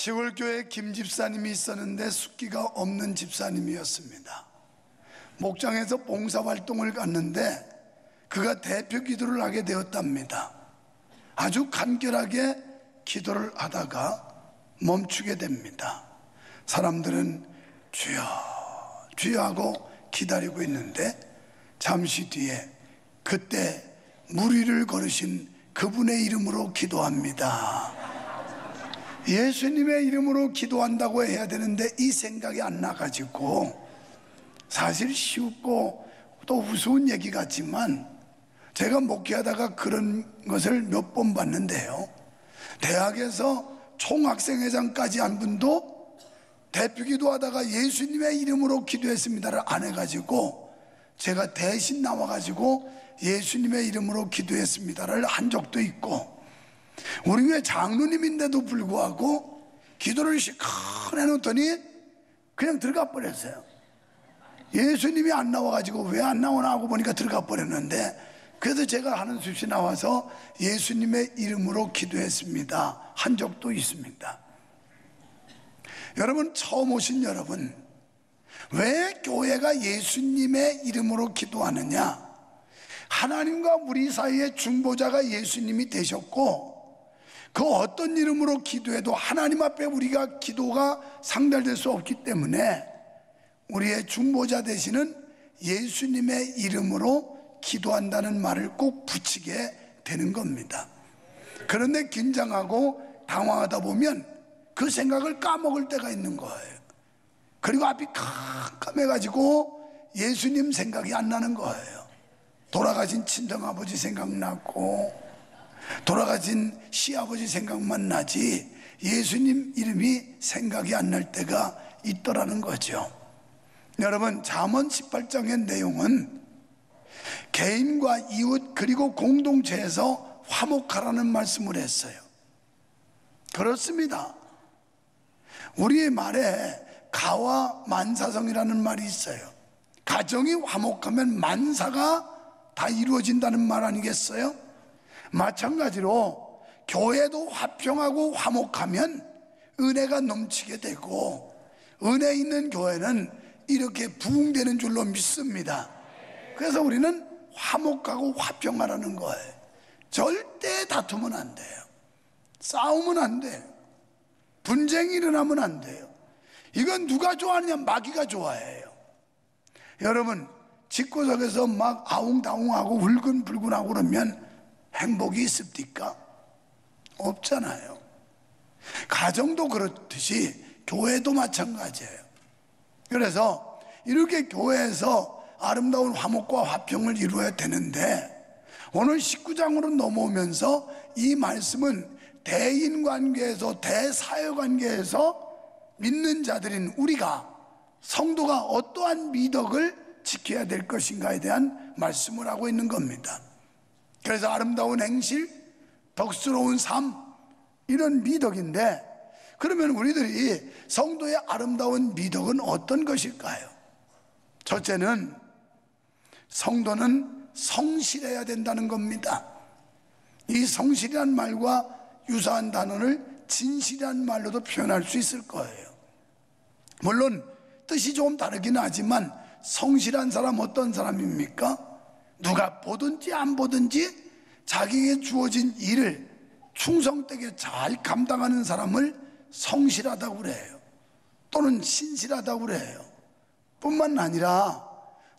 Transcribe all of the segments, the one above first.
시골교회 김 집사님이 있었는데 숫기가 없는 집사님이었습니다. 목장에서 봉사활동을 갔는데 그가 대표 기도를 하게 되었답니다. 아주 간결하게 기도를 하다가 멈추게 됩니다. 사람들은 주여 주여 하고 기다리고 있는데 잠시 뒤에 그때 물 위를 걸으신 그분의 이름으로 기도합니다. 예수님의 이름으로 기도한다고 해야 되는데 이 생각이 안 나가지고, 사실 쉽고 또 우스운 얘기 같지만 제가 목회하다가 그런 것을 몇 번 봤는데요, 대학에서 총학생회장까지 한 분도 대표 기도하다가 예수님의 이름으로 기도했습니다를 안 해가지고 제가 대신 나와가지고 예수님의 이름으로 기도했습니다를 한 적도 있고, 우리 교회 장로님인데도 불구하고 기도를 시큰 해놓더니 그냥 들어가 버렸어요. 예수님이 안 나와가지고 왜 안 나오나 하고 보니까 들어가 버렸는데, 그래서 제가 하는 수없이 나와서 예수님의 이름으로 기도했습니다 한 적도 있습니다. 여러분, 처음 오신 여러분, 왜 교회가 예수님의 이름으로 기도하느냐? 하나님과 우리 사이의 중보자가 예수님이 되셨고, 그 어떤 이름으로 기도해도 하나님 앞에 우리가 기도가 상달될 수 없기 때문에 우리의 중보자 되시는 예수님의 이름으로 기도한다는 말을 꼭 붙이게 되는 겁니다. 그런데 긴장하고 당황하다 보면 그 생각을 까먹을 때가 있는 거예요. 그리고 앞이 캄캄해가지고 예수님 생각이 안 나는 거예요. 돌아가신 친정아버지 생각나고 돌아가신 시아버지 생각만 나지 예수님 이름이 생각이 안 날 때가 있더라는 거죠. 여러분, 잠언 18장의 내용은 개인과 이웃 그리고 공동체에서 화목하라는 말씀을 했어요. 그렇습니다. 우리의 말에 가와 만사성이라는 말이 있어요. 가정이 화목하면 만사가 다 이루어진다는 말 아니겠어요? 마찬가지로 교회도 화평하고 화목하면 은혜가 넘치게 되고, 은혜 있는 교회는 이렇게 부흥되는 줄로 믿습니다. 그래서 우리는 화목하고 화평하라는 거예요. 절대 다투면 안 돼요. 싸우면 안 돼요. 분쟁이 일어나면 안 돼요. 이건 누가 좋아하느냐? 마귀가 좋아해요. 여러분, 집구석에서 막 아웅다웅하고 울근불근하고 그러면 행복이 있습니까? 없잖아요. 가정도 그렇듯이 교회도 마찬가지예요. 그래서 이렇게 교회에서 아름다운 화목과 화평을 이루어야 되는데, 오늘 19장으로 넘어오면서 이 말씀은 대인관계에서 대사회관계에서 믿는 자들인 우리가, 성도가 어떠한 미덕을 지켜야 될 것인가에 대한 말씀을 하고 있는 겁니다. 그래서 아름다운 행실, 덕스러운 삶, 이런 미덕인데, 그러면 우리들이 성도의 아름다운 미덕은 어떤 것일까요? 첫째는 성도는 성실해야 된다는 겁니다. 이 성실이란 말과 유사한 단어를 진실이란 말로도 표현할 수 있을 거예요. 물론 뜻이 좀 다르긴 하지만 성실한 사람 어떤 사람입니까? 누가 보든지 안 보든지 자기에게 주어진 일을 충성되게 잘 감당하는 사람을 성실하다고 그래요. 또는 신실하다고 그래요. 뿐만 아니라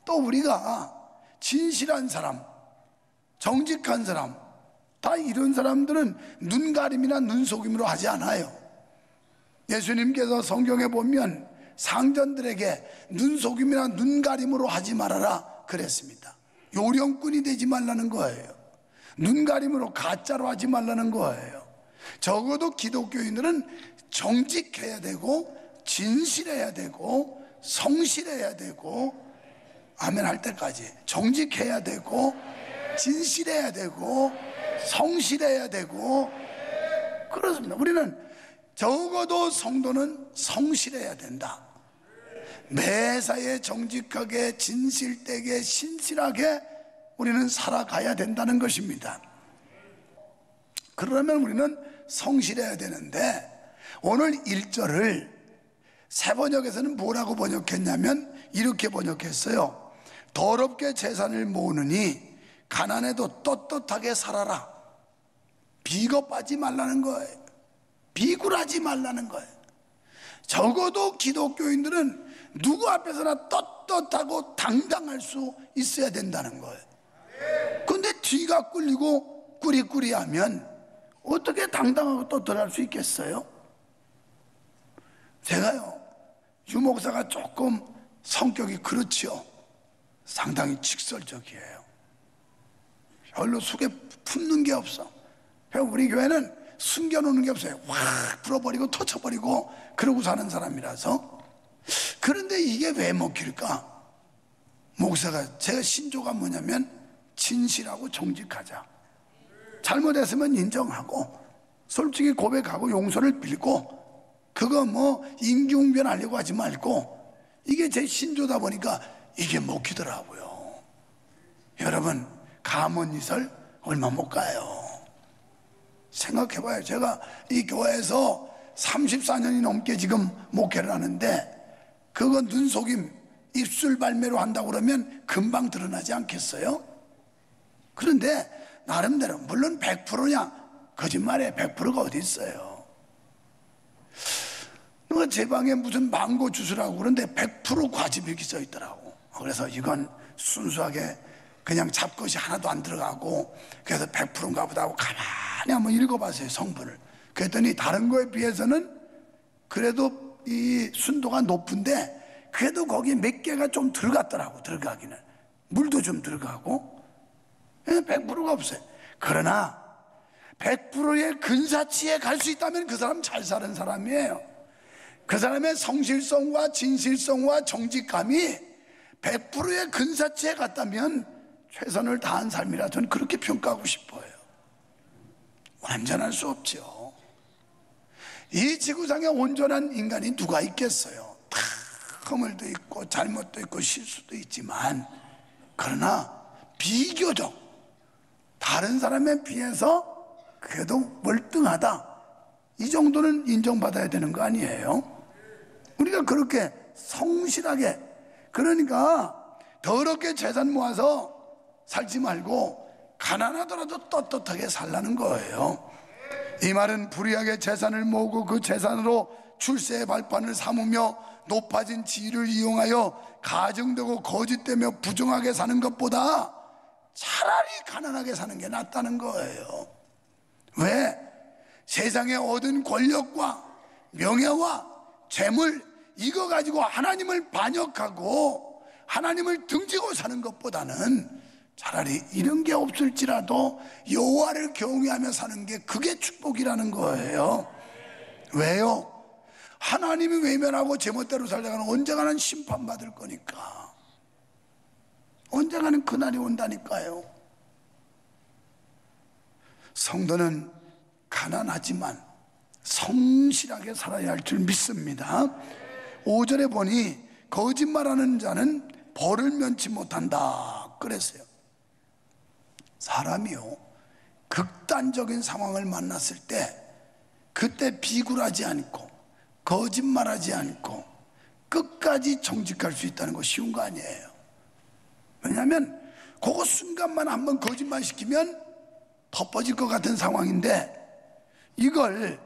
또 우리가 진실한 사람, 정직한 사람, 다 이런 사람들은 눈가림이나 눈속임으로 하지 않아요. 예수님께서 성경에 보면 상전들에게 눈속임이나 눈가림으로 하지 말아라 그랬습니다. 요령꾼이 되지 말라는 거예요. 눈가림으로 가짜로 하지 말라는 거예요. 적어도 기독교인들은 정직해야 되고 진실해야 되고 성실해야 되고, 아멘 할 때까지 정직해야 되고 진실해야 되고 성실해야 되고, 그렇습니다. 우리는 적어도 성도는 성실해야 된다. 매사에 정직하게 진실되게 신실하게 우리는 살아가야 된다는 것입니다. 그러면 우리는 성실해야 되는데, 오늘 1절을 새번역에서는 뭐라고 번역했냐면 이렇게 번역했어요. 더럽게 재산을 모으느니 가난해도 떳떳하게 살아라. 비겁하지 말라는 거예요. 비굴하지 말라는 거예요. 적어도 기독교인들은 누구 앞에서나 떳떳하고 당당할 수 있어야 된다는 거예요. 근데 뒤가 꿀리고 꾸리꾸리하면 어떻게 당당하고 떳떳할 수 있겠어요? 제가요, 유목사가 조금 성격이 그렇지요. 상당히 직설적이에요. 별로 속에 품는 게 없어. 우리 교회는 숨겨놓는 게 없어요. 확 풀어버리고 터쳐버리고 그러고 사는 사람이라서. 그런데 이게 왜 먹힐까? 목사가, 제가 신조가 뭐냐면 진실하고 정직하자. 잘못했으면 인정하고 솔직히 고백하고 용서를 빌고, 그거 뭐 임기응변하려고 하지 말고, 이게 제 신조다 보니까 이게 먹히더라고요. 여러분, 가문이설 얼마 못 가요. 생각해봐요. 제가 이 교회에서 34년이 넘게 지금 목회를 하는데, 그거 눈속임, 입술 발매로 한다고 그러면 금방 드러나지 않겠어요? 그런데 나름대로, 물론 100%냐? 거짓말에 100%가 어디 있어요. 누가 제 방에 무슨 망고 주스라고 그러는데 100% 과즙액이 써 있더라고. 그래서 이건 순수하게 그냥 잡것이 하나도 안 들어가고, 그래서 100%인가 보다 하고 가만히 한번 읽어봤어요, 성분을. 그랬더니 다른 거에 비해서는 그래도 이 순도가 높은데, 그래도 거기에 몇 개가 좀 들어갔더라고. 들어가기는 물도 좀 들어가고 100%가 없어요. 그러나 100%의 근사치에 갈 수 있다면 그 사람 잘 사는 사람이에요. 그 사람의 성실성과 진실성과 정직감이 100%의 근사치에 갔다면 최선을 다한 삶이라 저는 그렇게 평가하고 싶어요. 완전할 수 없죠. 이 지구상에 온전한 인간이 누가 있겠어요? 다 허물도 있고 잘못도 있고 실수도 있지만, 그러나 비교적 다른 사람에 비해서 그래도 월등하다, 이 정도는 인정받아야 되는 거 아니에요? 우리가 그렇게 성실하게, 그러니까 더럽게 재산 모아서 살지 말고 가난하더라도 떳떳하게 살라는 거예요. 이 말은 불의하게 재산을 모으고 그 재산으로 출세의 발판을 삼으며 높아진 지위를 이용하여 가증되고 거짓되며 부정하게 사는 것보다 차라리 가난하게 사는 게 낫다는 거예요. 왜? 세상에 얻은 권력과 명예와 재물, 이거 가지고 하나님을 반역하고 하나님을 등지고 사는 것보다는 차라리 이런 게 없을지라도 여호와를 경외하며 사는 게, 그게 축복이라는 거예요. 왜요? 하나님이 외면하고 제멋대로 살다가는 언젠가는 심판받을 거니까. 언젠가는 그날이 온다니까요. 성도는 가난하지만 성실하게 살아야 할 줄 믿습니다. 5절에 보니 거짓말하는 자는 벌을 면치 못한다 그랬어요. 사람이요, 극단적인 상황을 만났을 때 그때 비굴하지 않고 거짓말하지 않고 끝까지 정직할 수 있다는 거 쉬운 거 아니에요. 왜냐하면 그거 순간만 한번 거짓말 시키면 덮어질 것 같은 상황인데, 이걸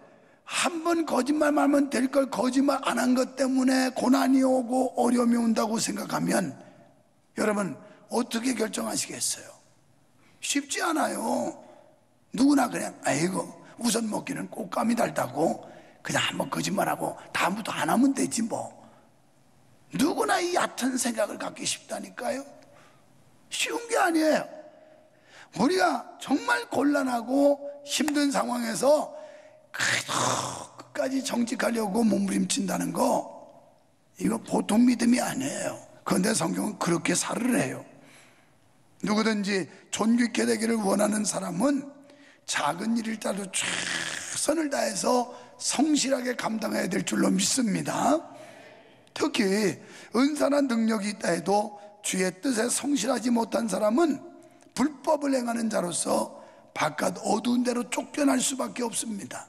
한번 거짓말만 하면 될 걸 거짓말 안 한 것 때문에 고난이 오고 어려움이 온다고 생각하면 여러분 어떻게 결정하시겠어요? 쉽지 않아요. 누구나 그냥 아이고 우선 먹기는 꽃감이 달다고 그냥 한번 거짓말하고 다음부터 안 하면 되지 뭐. 누구나 이 얕은 생각을 갖기 쉽다니까요. 쉬운 게 아니에요. 우리가 정말 곤란하고 힘든 상황에서 그래도 끝까지 정직하려고 몸부림친다는 거, 이거 보통 믿음이 아니에요. 그런데 성경은 그렇게 살으래요. 누구든지 존귀케 되기를 원하는 사람은 작은 일일지라도 최선을 다해서 성실하게 감당해야 될 줄로 믿습니다. 특히 은사나 능력이 있다 해도 주의 뜻에 성실하지 못한 사람은 불법을 행하는 자로서 바깥 어두운 데로 쫓겨날 수밖에 없습니다.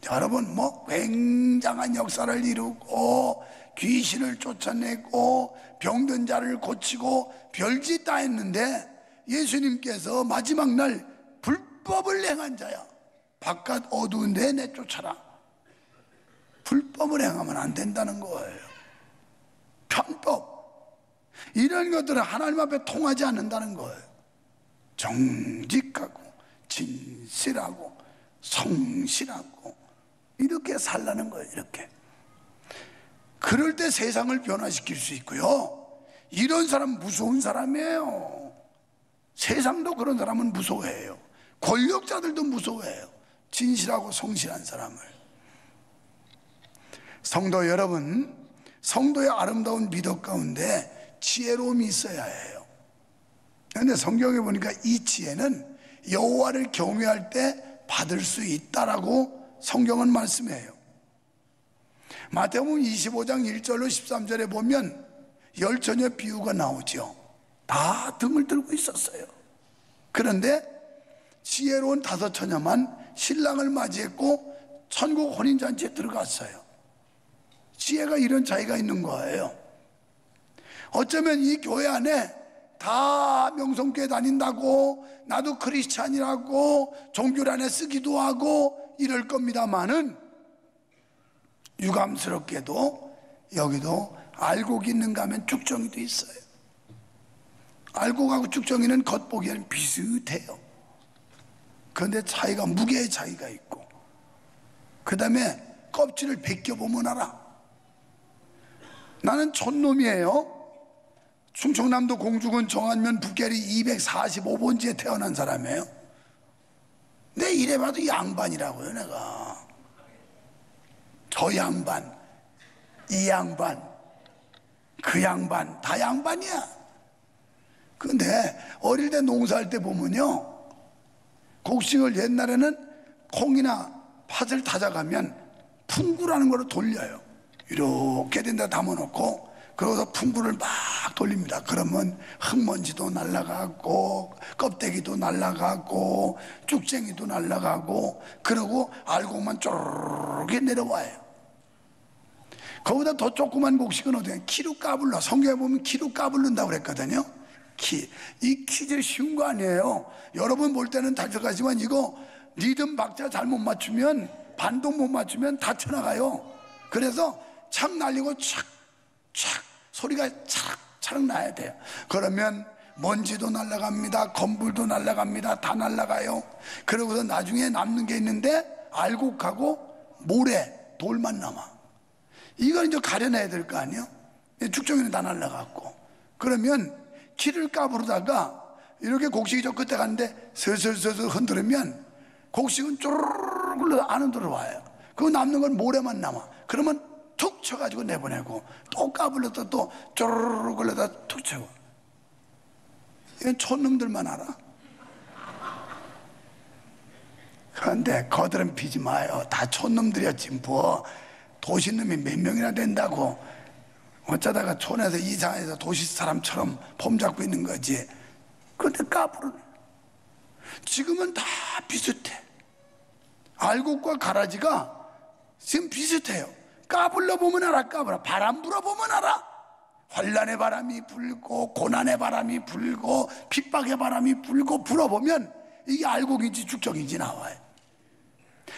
여러분 뭐 굉장한 역사를 이루고 귀신을 쫓아내고 병든 자를 고치고 별짓 다 했는데 예수님께서 마지막 날 불법을 행한 자야, 바깥 어두운데 내쫓아라. 불법을 행하면 안 된다는 거예요. 편법, 이런 것들은 하나님 앞에 통하지 않는다는 거예요. 정직하고 진실하고 성실하고 이렇게 살라는 거예요. 이렇게. 그럴 때 세상을 변화시킬 수 있고요. 이런 사람 무서운 사람이에요. 세상도 그런 사람은 무서워해요. 권력자들도 무서워해요. 진실하고 성실한 사람을. 성도 여러분, 성도의 아름다운 미덕 가운데 지혜로움이 있어야 해요. 그런데 성경에 보니까 이 지혜는 여호와를 경외할 때 받을 수 있다라고 성경은 말씀해요. 마태복음 25장 1절로 13절에 보면 열처녀 비유가 나오죠. 다 등을 들고 있었어요. 그런데 지혜로운 5처녀만 신랑을 맞이했고 천국 혼인잔치에 들어갔어요. 지혜가 이런 차이가 있는 거예요. 어쩌면 이 교회 안에 다 명성교회 다닌다고 나도 크리스찬이라고 종교 안에 쓰기도 하고 이럴 겁니다만은 유감스럽게도 여기도 알곡이 있는가 하면 쭉정이도 있어요. 알곡하고 쭉정이는 겉보기에는 비슷해요. 그런데 차이가, 무게의 차이가 있고, 그 다음에 껍질을 벗겨보면 알아. 나는 촌놈이에요. 충청남도 공주군 정안면 북계리 245번지에 태어난 사람이에요. 내 이래봐도 양반이라고요. 내가 저 양반, 이 양반, 그 양반, 다 양반이야. 근데 어릴 때 농사할 때 보면요, 곡식을 옛날에는 콩이나 팥을 다져가면 풍구라는 걸로 돌려요. 이렇게 된 데 담아놓고 그러고서 풍구를 막 돌립니다. 그러면 흙먼지도 날아가고 껍데기도 날아가고 쭉쟁이도 날아가고, 그러고 알곡만 쪼르르르 내려와요. 거기다 더 조그만 곡식은 어디야? 키로 까불러. 성경에 보면 키로 까불른다고 그랬거든요. 이 퀴즈 쉬운 거 아니에요. 여러분 볼 때는 다 들어가지만 이거 리듬 박자 잘못 맞추면, 반동 못 맞추면 다 쳐나가요. 그래서 착 날리고 착 소리가 차락 나야 돼요. 그러면 먼지도 날아갑니다. 건불도 날아갑니다. 다 날아가요. 그러고서 나중에 남는 게 있는데 알곡하고 모래, 돌만 남아. 이걸 이제 가려내야 될 거 아니에요. 죽정이는 다 날아갔고. 그러면 키를 까부르다가 이렇게 곡식이 저 끝에 갔는데 슬슬 흔들으면 곡식은 쪼르르르 굴러서 안 들어와요. 그 남는 건 모래만 남아. 그러면 툭 쳐가지고 내보내고, 또 까불러서 또 쪼르르르 굴러다 툭 쳐고. 이건 촌놈들만 알아. 그런데 거드름 피지 마요. 다 촌놈들이었지 뭐. 도시놈이 몇 명이나 된다고 어쩌다가 촌에서 이상해서 도시 사람처럼 폼 잡고 있는 거지. 그런데 까불은 지금은 다 비슷해. 알곡과 가라지가 지금 비슷해요. 까불러 보면 알아. 까불어. 바람 불어보면 알아. 환란의 바람이 불고 고난의 바람이 불고 핍박의 바람이 불고 불어보면 이게 알곡인지 죽정인지 나와요.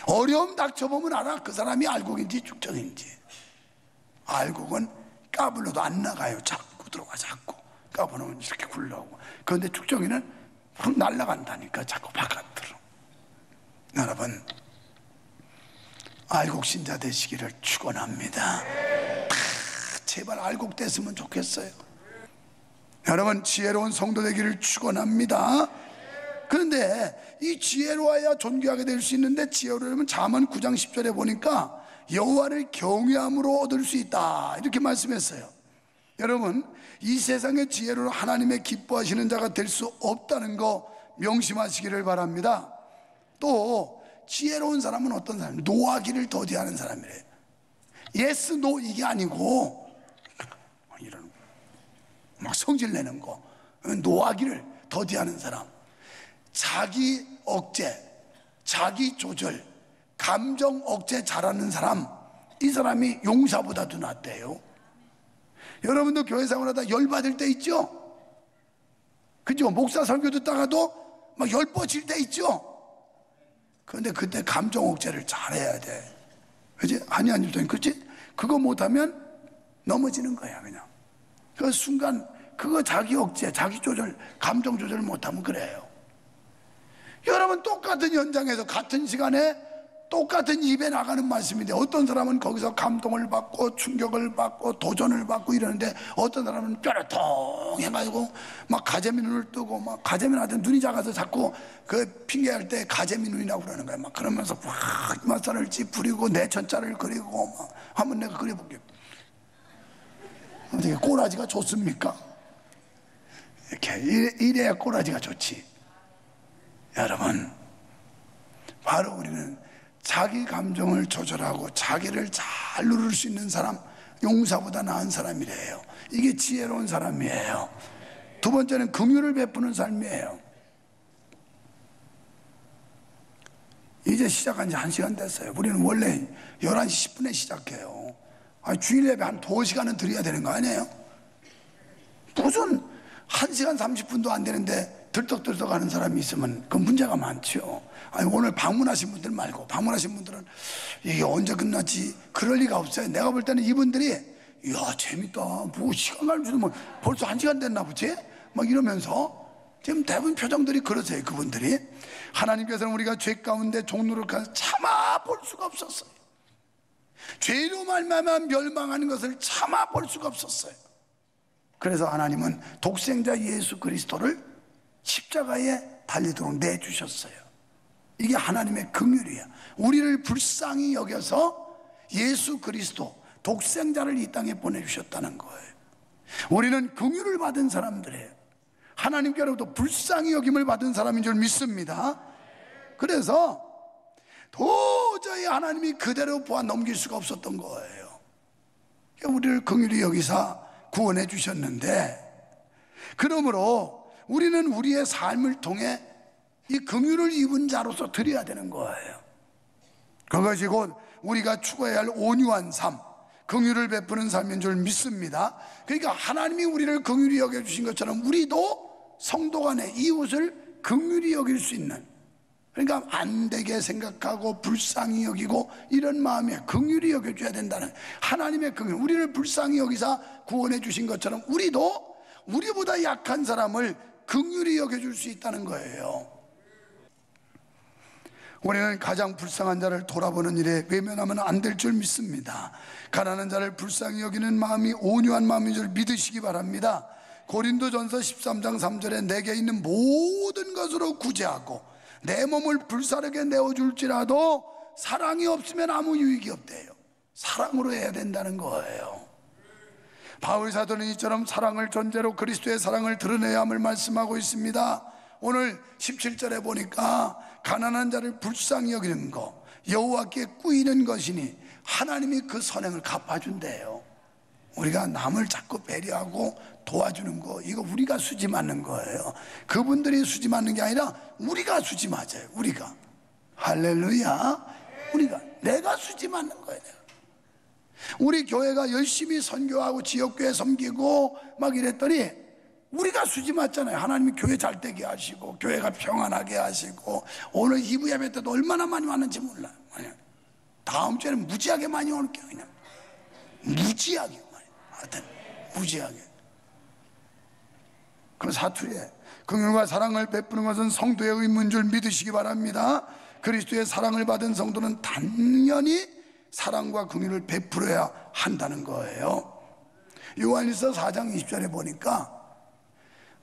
어려움 닥쳐보면 알아. 그 사람이 알곡인지 죽정인지. 알곡은 까불러도 안 나가요. 자꾸 들어가. 자꾸 까불면 이렇게 굴러오고. 그런데 죽정이는 훅 날아간다니까. 자꾸 바깥으로. 여러분, 알곡 신자 되시기를 축원합니다. 제발 알곡 됐으면 좋겠어요. 여러분, 지혜로운 성도 되기를 축원합니다. 그런데 이 지혜로워야 존귀하게 될 수 있는데, 지혜로우려면 잠언 9장 10절에 보니까 여호와를 경외함으로 얻을 수 있다 이렇게 말씀했어요. 여러분, 이 세상의 지혜로 하나님의 기뻐하시는 자가 될 수 없다는 거 명심하시기를 바랍니다. 또 지혜로운 사람은 어떤 사람? 노하기를 더디하는 사람이래요. 예스 노 이게 아니고 이런 막 성질 내는 거, 노하기를 더디하는 사람. 자기 억제, 자기 조절, 감정 억제 잘하는 사람, 이 사람이 용사보다도 낫대요. 여러분도 교회 생활하다 열받을 때 있죠? 그죠? 목사 설교 듣다가도 막 열뻗칠 때 있죠? 그런데 그때 감정 억제를 잘해야 돼. 그지? 아니, 그렇지? 그거 못하면 넘어지는 거야, 그냥. 그 순간, 그거 자기 억제, 자기 조절, 감정 조절 못하면 그래요. 여러분, 똑같은 현장에서 같은 시간에 똑같은 입에 나가는 말씀인데 어떤 사람은 거기서 감동을 받고 충격을 받고 도전을 받고 이러는데 어떤 사람은 뾰로통 해가지고 막 가재미 눈을 뜨고 막 가재미 나한테 눈이 작아서 자꾸 그 핑계할 때 가재미 눈이라고 그러는 거야. 막 그러면서 막 이마살을 찌푸리고 내 천자를 그리고 막 한번 내가 그려볼게요. 어떻게 꼬라지가 좋습니까? 이렇게 이래야 꼬라지가 좋지. 여러분, 바로 우리는 자기 감정을 조절하고 자기를 잘 누를 수 있는 사람, 용사보다 나은 사람이래요. 이게 지혜로운 사람이에요. 두 번째는 긍휼을 베푸는 삶이에요. 이제 시작한 지 1시간 됐어요. 우리는 원래 11시 10분에 시작해요. 주일 예배 한 2시간은 드려야 되는 거 아니에요? 무슨 1시간 30분도 안 되는데 들떡들떡 하는 사람이 있으면 그 문제가 많죠. 아니, 오늘 방문하신 분들 말고, 방문하신 분들은 이게 언제 끝났지? 그럴 리가 없어요. 내가 볼 때는 이분들이, 이야, 재밌다. 뭐, 시간 가는 줄도 뭐, 벌써 1시간 됐나 보지? 막 이러면서, 지금 대부분 표정들이 그러세요, 그분들이. 하나님께서는 우리가 죄 가운데 종노릇해서 참아 볼 수가 없었어요. 죄로 말미암아 멸망하는 것을 참아 볼 수가 없었어요. 그래서 하나님은 독생자 예수 그리스도를 십자가에 달리도록 내주셨어요. 이게 하나님의 긍휼이에요. 우리를 불쌍히 여겨서 예수 그리스도 독생자를 이 땅에 보내주셨다는 거예요. 우리는 긍휼을 받은 사람들이에요. 하나님께로부터 불쌍히 여김을 받은 사람인 줄 믿습니다. 그래서 도저히 하나님이 그대로 보아 넘길 수가 없었던 거예요. 우리를 긍휼히 여기사 구원해 주셨는데, 그러므로 우리는 우리의 삶을 통해 이 긍휼을 입은 자로서 드려야 되는 거예요. 그것이 곧 우리가 추구해야 할 온유한 삶, 긍휼을 베푸는 삶인 줄 믿습니다. 그러니까 하나님이 우리를 긍휼히 여겨주신 것처럼 우리도 성도 간에 이웃을 긍휼히 여길 수 있는, 그러니까 안 되게 생각하고 불쌍히 여기고 이런 마음에 긍휼히 여겨줘야 된다는 하나님의 긍휼, 우리를 불쌍히 여기사 구원해 주신 것처럼 우리도 우리보다 약한 사람을 긍휼히 여겨줄 수 있다는 거예요. 우리는 가장 불쌍한 자를 돌아보는 일에 외면하면 안 될 줄 믿습니다. 가난한 자를 불쌍히 여기는 마음이 온유한 마음인 줄 믿으시기 바랍니다. 고린도전서 13장 3절에 내게 있는 모든 것으로 구제하고 내 몸을 불사르게 내어줄지라도 사랑이 없으면 아무 유익이 없대요. 사랑으로 해야 된다는 거예요. 바울 사도는 이처럼 사랑을 전제로 그리스도의 사랑을 드러내야 함을 말씀하고 있습니다. 오늘 17절에 보니까 가난한 자를 불쌍히 여기는 거, 여호와께 꾸이는 것이니 하나님이 그 선행을 갚아준대요. 우리가 남을 자꾸 배려하고 도와주는 거, 이거 우리가 수지 맞는 거예요. 그분들이 수지 맞는 게 아니라 우리가 수지 맞아요. 우리가. 할렐루야. 우리가, 내가 수지 맞는 거예요. 우리 교회가 열심히 선교하고 지역교회 섬기고 막 이랬더니 우리가 수지 맞잖아요. 하나님이 교회 잘 되게 하시고 교회가 평안하게 하시고 오늘 2부 예배 때도 얼마나 많이 왔는지 몰라요. 다음 주에는 무지하게 많이 올게요. 그냥 무지하게 많이. 하여튼 무지하게. 그럼 사투리에 긍휼과 사랑을 베푸는 것은 성도의 의무인 줄 믿으시기 바랍니다. 그리스도의 사랑을 받은 성도는 당연히 사랑과 긍휼을 베풀어야 한다는 거예요. 요한일서 4장 20절에 보니까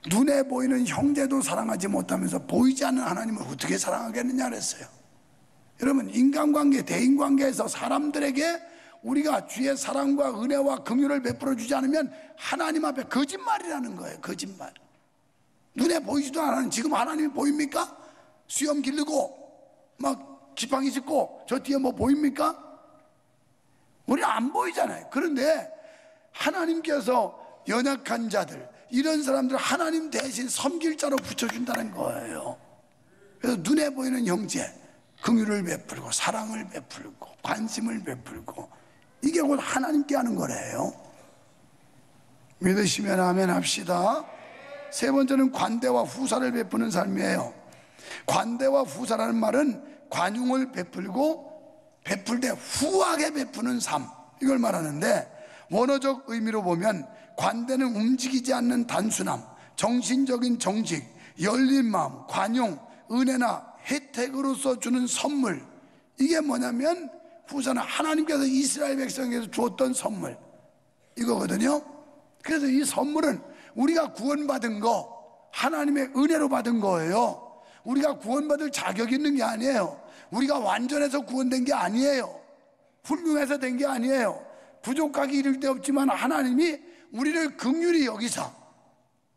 눈에 보이는 형제도 사랑하지 못하면서 보이지 않는 하나님을 어떻게 사랑하겠느냐 그랬어요. 여러분, 인간관계, 대인관계에서 사람들에게 우리가 주의 사랑과 은혜와 긍휼을 베풀어 주지 않으면 하나님 앞에 거짓말이라는 거예요. 거짓말. 눈에 보이지도 않는, 지금 하나님이 보입니까? 수염 기르고 막 지팡이 짚고 저 뒤에 뭐 보입니까? 우리 안 보이잖아요. 그런데 하나님께서 연약한 자들, 이런 사람들 하나님 대신 섬길 자로 붙여준다는 거예요. 그래서 눈에 보이는 형제, 긍휼을 베풀고 사랑을 베풀고 관심을 베풀고, 이게 곧 하나님께 하는 거래요. 믿으시면 아멘 합시다. 세 번째는 관대와 후사를 베푸는 삶이에요. 관대와 후사라는 말은 관용을 베풀고 베풀 때 후하게 베푸는 삶, 이걸 말하는데, 원어적 의미로 보면 관대는 움직이지 않는 단순함, 정신적인 정직, 열린 마음, 관용, 은혜나 혜택으로서 주는 선물, 이게 뭐냐면 후사는 하나님께서 이스라엘 백성에게서 주었던 선물, 이거거든요. 그래서 이 선물은 우리가 구원받은 거, 하나님의 은혜로 받은 거예요. 우리가 구원받을 자격이 있는 게 아니에요. 우리가 완전해서 구원된 게 아니에요. 훌륭해서 된 게 아니에요. 부족하기 이를 데 없지만 하나님이 우리를 긍휼히 여기사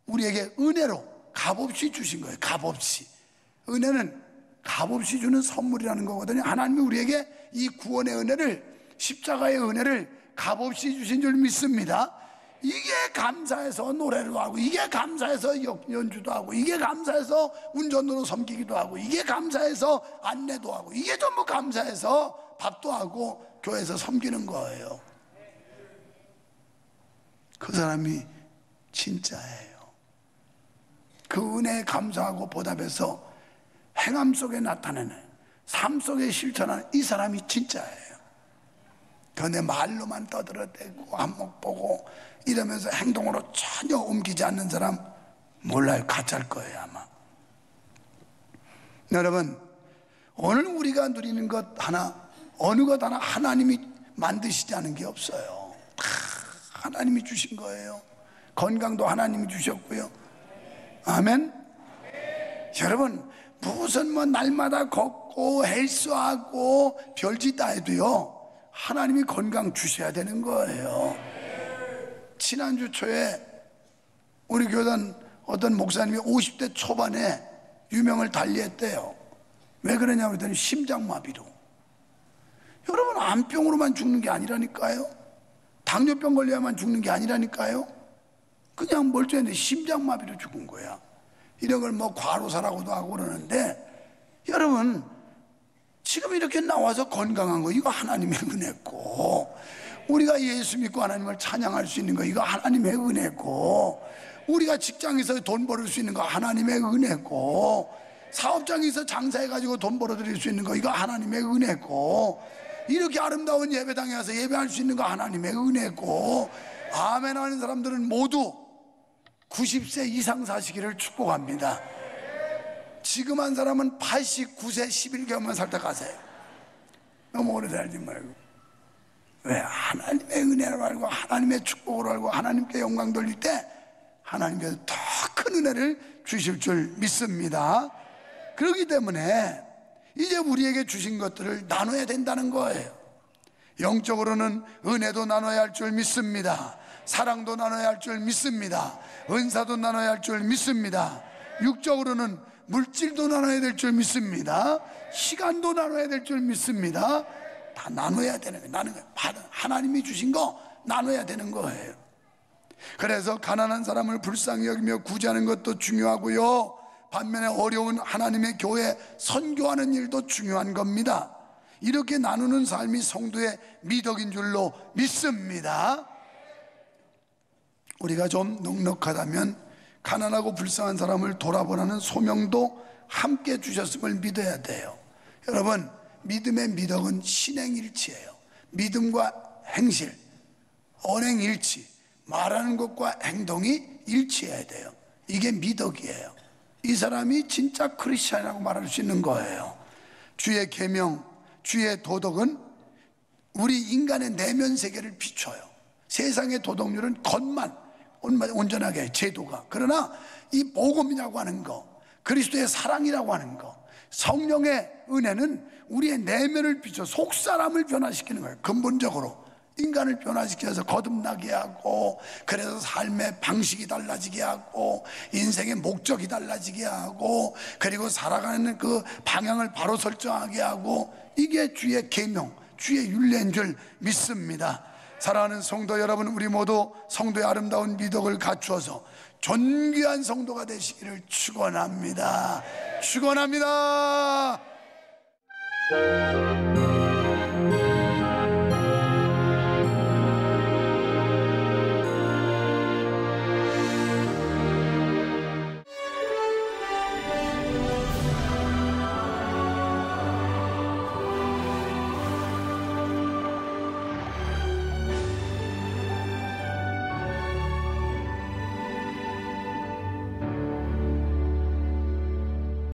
우리에게 은혜로 값없이 주신 거예요. 값없이. 은혜는 값없이 주는 선물이라는 거거든요. 하나님이 우리에게 이 구원의 은혜를, 십자가의 은혜를 값없이 주신 줄 믿습니다. 이게 감사해서 노래도 하고, 이게 감사해서 연주도 하고, 이게 감사해서 운전으로 섬기기도 하고, 이게 감사해서 안내도 하고, 이게 전부 감사해서 밥도 하고 교회에서 섬기는 거예요. 그 사람이 진짜예요. 그 은혜에 감사하고 보답해서 행함 속에 나타내는, 삶 속에 실천하는 이 사람이 진짜예요. 그런데 말로만 떠들어대고 안목 보고 이러면서 행동으로 전혀 옮기지 않는 사람 몰라요. 가짜일 거예요 아마. 여러분, 오늘 우리가 누리는 것 하나, 어느 것 하나 하나님이 만드시지 않은 게 없어요. 다 하나님이 주신 거예요. 건강도 하나님이 주셨고요. 아멘. 여러분, 무슨 뭐 날마다 걷고 헬스하고 별짓 다 해도요, 하나님이 건강 주셔야 되는 거예요. 지난주 초에 우리 교단 어떤 목사님이 50대 초반에 유명을 달리했대요. 왜 그러냐고 했더니 심장마비로. 여러분, 암병으로만 죽는 게 아니라니까요. 당뇨병 걸려야만 죽는 게 아니라니까요. 그냥 멀쩡한데 심장마비로 죽은 거야. 이런 걸 뭐 과로사라고도 하고 그러는데, 여러분, 지금 이렇게 나와서 건강한 거, 이거 하나님의 은혜고, 우리가 예수 믿고 하나님을 찬양할 수 있는 거, 이거 하나님의 은혜고, 우리가 직장에서 돈 벌을 수 있는 거 하나님의 은혜고, 사업장에서 장사해가지고 돈 벌어들일 수 있는 거, 이거 하나님의 은혜고, 이렇게 아름다운 예배당에 와서 예배할 수 있는 거 하나님의 은혜고, 아멘 하는 사람들은 모두 90세 이상 사시기를 축복합니다. 지금 한 사람은 89세 11개월만 살다 가세요. 너무 오래 살지 말고. 왜? 하나님의 은혜로 알고 하나님의 축복으로 알고 하나님께 영광 돌릴 때 하나님께서 더 큰 은혜를 주실 줄 믿습니다. 그렇기 때문에 이제 우리에게 주신 것들을 나눠야 된다는 거예요. 영적으로는 은혜도 나눠야 할 줄 믿습니다. 사랑도 나눠야 할 줄 믿습니다. 은사도 나눠야 할 줄 믿습니다. 육적으로는 물질도 나눠야 될 줄 믿습니다. 시간도 나눠야 될 줄 믿습니다. 다 나눠야 되는 거예요. 나는 하나님이 주신 거 나눠야 되는 거예요. 그래서 가난한 사람을 불쌍히 여기며 구제하는 것도 중요하고요, 반면에 어려운 하나님의 교회 선교하는 일도 중요한 겁니다. 이렇게 나누는 삶이 성도의 미덕인 줄로 믿습니다. 우리가 좀 넉넉하다면 가난하고 불쌍한 사람을 돌아보라는 소명도 함께 주셨음을 믿어야 돼요. 여러분, 믿음의 미덕은 신행일치예요. 믿음과 행실, 언행일치, 말하는 것과 행동이 일치해야 돼요. 이게 미덕이에요. 이 사람이 진짜 크리스찬이라고 말할 수 있는 거예요. 주의 계명, 주의 도덕은 우리 인간의 내면 세계를 비춰요. 세상의 도덕률은 겉만 온전하게 해요, 제도가. 그러나 이 복음이라고 하는 거, 그리스도의 사랑이라고 하는 거, 성령의 은혜는 우리의 내면을 비춰 속사람을 변화시키는 거예요. 근본적으로 인간을 변화시켜서 거듭나게 하고, 그래서 삶의 방식이 달라지게 하고, 인생의 목적이 달라지게 하고, 그리고 살아가는 그 방향을 바로 설정하게 하고, 이게 주의 계명, 주의 윤례인 줄 믿습니다. 사랑하는 성도 여러분, 우리 모두 성도의 아름다운 미덕을 갖추어서 존귀한 성도가 되시기를 축원합니다. 축원합니다. 네.